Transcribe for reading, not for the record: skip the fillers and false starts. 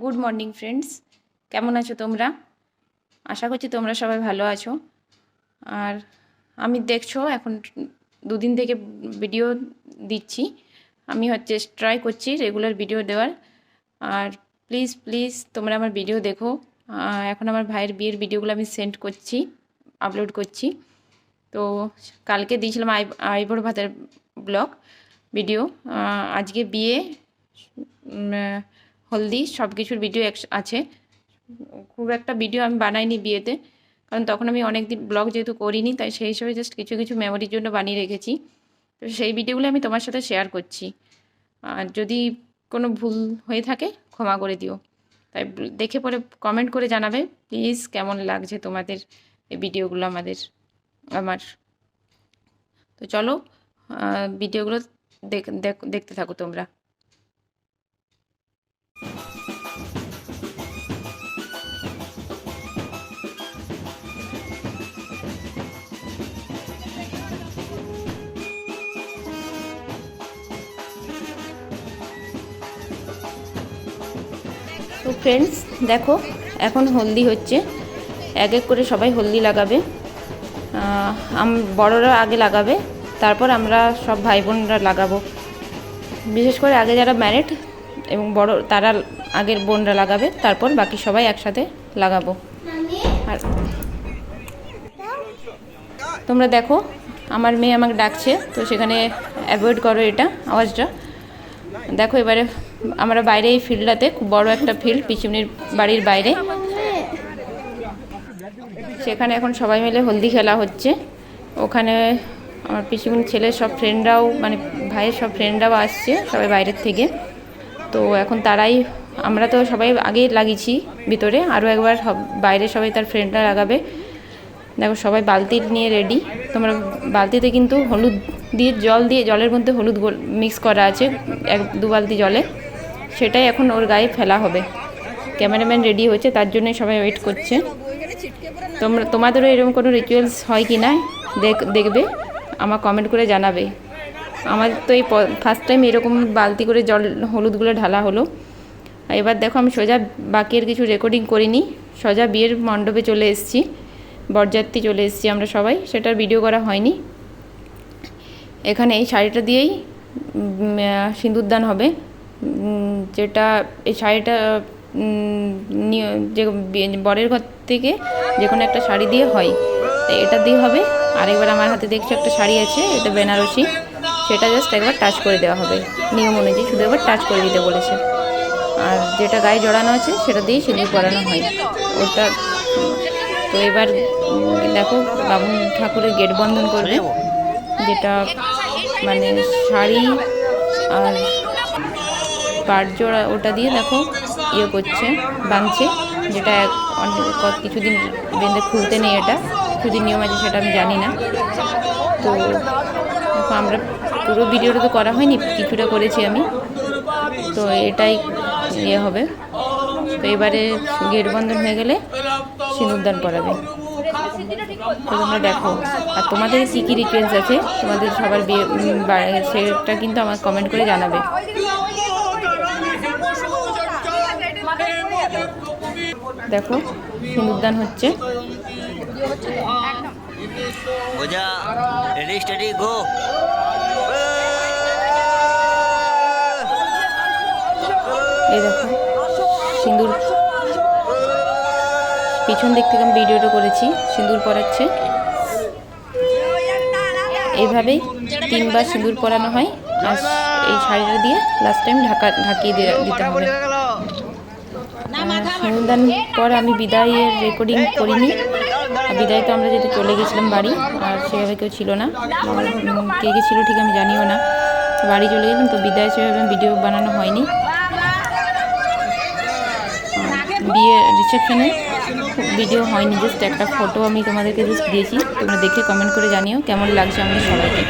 Good morning friends, কেমন আছো তোমরা? আশা করছি তোমরা সবাই ভালো আছো। আর আমি দেখছো এখন দুদিন থেকে ভিডিও দিচ্ছি। আমি ট্রাই করছি রেগুলার ভিডিও দেওয়ার। আর প্লিজ প্লিজ তোমরা আমার ভিডিও দেখো। এখন আমার ভাইয়ের বিয়ের ভিডিওগুলো আমি সেন্ড করছি, আপলোড করছি। তো কালকে দিয়েছিলাম আইবুড়ো ভাতের ব্লগ ভিডিও। আজকে বিয়ে, হলদি সব কিছুর ভিডিও আছে। খুব একটা ভিডিও আমি বানাইনি বিয়েতে, কারণ তখন আমি অনেক দিন ব্লগ যেহেতু করিনি, তাই সেই হিসেবে জাস্ট কিছু কিছু মেমোরির জন্য বানিয়ে রেখেছি। তো সেই ভিডিওগুলো আমি তোমার সাথে শেয়ার করছি। আর যদি কোনো ভুল হয়ে থাকে ক্ষমা করে দিও। তাই দেখে পরে কমেন্ট করে জানাবে প্লিজ কেমন লাগছে তোমাদের এই ভিডিওগুলো আমার। তো চলো ভিডিওগুলো দেখতে থাকো তোমরা। তো ফ্রেন্ডস দেখো, এখন হলদি হচ্ছে। এক এক করে সবাই হলদি লাগাবে। বড়রা আগে লাগাবে, তারপর আমরা সব ভাই বোনরা লাগাবো। বিশেষ করে আগে যারা ম্যারিড এবং বড় তারা আগের বোনরা লাগাবে, তারপর বাকি সবাই একসাথে লাগাবো। আর তোমরা দেখো আমার মেয়ে আমাকে ডাকছে, তো সেখানে অ্যাভয়েড করো এটা আওয়াজটা। দেখো এবারে আমরা বাইরে এই ফিল্ডটাতে, খুব বড় একটা ফিল্ড পিছুনির বাড়ির বাইরে, সেখানে এখন সবাই মিলে হলদি খেলা হচ্ছে। ওখানে আমার পিছুনি ছেলের সব ফ্রেন্ডরাও, মানে ভাইয়ের সব ফ্রেন্ডরাও আসছে সবাই বাইরের থেকে। তো এখন আমরা তো সবাই আগেই লাগিয়েছি ভিতরে, আরও একবার বাইরে সবাই তার ফ্রেন্ডরা লাগাবে। দেখো সবাই বালতি নিয়ে রেডি। তোমরা বালতিতে কিন্তু হলুদ দিয়ে জলের মধ্যে হলুদ মিক্স করা আছে, 1-2 বালতি জলে। সেটাই এখন ওর গায়ে ফেলা হবে। ক্যামেরাম্যান রেডি হচ্ছে, তার জন্যই সবাই ওয়েট করছে। তোমাদেরও এরকম কোনো রিচুয়ালস হয় কি না দেখবে, আমার কমেন্ট করে জানাবে। আমার তো এই ফার্স্ট টাইম এরকম বালতি করে হলুদগুলো ঢালা হলো। এবার দেখো আমি সোজা বাকির কিছু রেকর্ডিং করিনি, সোজা বিয়ের মণ্ডপে চলে এসেছি, বরযাত্রী চলে এসেছি আমরা সবাই, সেটার ভিডিও করা হয়নি। এখানে এই শাড়িটা দিয়েই সিঁদুরদান হবে। যেটা এই শাড়িটা যে বরের ঘর থেকে যে কোনো একটা শাড়ি দিয়ে হয়, তাই এটা দিয়ে হবে। আরেকবার আমার হাতে দেখছি একটা শাড়ি আছে, এটা বেনারসি, সেটা জাস্ট একবার টাচ করে দেওয়া হবে নিয়ম অনুযায়ী, শুধু একবার টাচ করে দিতে বলেছে। আর যেটা গায়ে জড়ানো আছে সেটা দিয়েই সিঁদুর পরানো হয় ওটা। তো এবার দেখো বামুন ঠাকুরের গেট বন্ধন করবে, যেটা মানে শাড়ি আর পাট জোড়া ওটা দিয়ে দেখো করছে, বাঁধছে। যেটা কিছুদিন বেঁধে খুলতে নেই, এটা কিছুদিন নিয়ম আছে, সেটা আমি জানি না। তো আমরা পুরো ভিডিওটা তো করা হয়নি, কিছুটা করেছি আমি। তো এটাই হবে। তো এবারে গেট বন্ধন হয়ে গেলে সিঁদুরদান করাবে। তো তোমরা দেখো, আর তোমাদের কী কী রিচুয়ালস আছে তোমাদের সবার বিয়ে, সেটা কিন্তু আমার কমেন্ট করে জানাবে। দেখো সিঁদুরদান হচ্ছে। এই দেখো সিঁদুর, পিছন দিক থেকে আমি ভিডিওটা করেছি, সিঁদুর পরাচ্ছে। এইভাবেই 3 বার সিঁদুর পরানো হয়। আর এই শাড়িটা দিয়ে লাস্ট টাইম ঢাকিয়ে দিতে হবে। সিঁদুরদান পর আমি বিদায়ের রেকর্ডিং করিনি। বিদায় তো আমরা যেহেতু চলে গেছিলাম বাড়ি, আর সেভাবে কেউ ছিল না, কে কে ছিল ঠিক আমি জানিও না। বাড়ি চলে গেলাম, তো বিদায় সেভাবে ভিডিও বানানো হয়নি। বিয়ে রিসেপশনে ভিডিও হয়নি, জাস্ট একটা ফটো আমি তোমাদেরকে জাস্ট দিয়েছি। তোমরা দেখে কমেন্ট করে জানিও কেমন লাগছে আমাদের সবাইকে।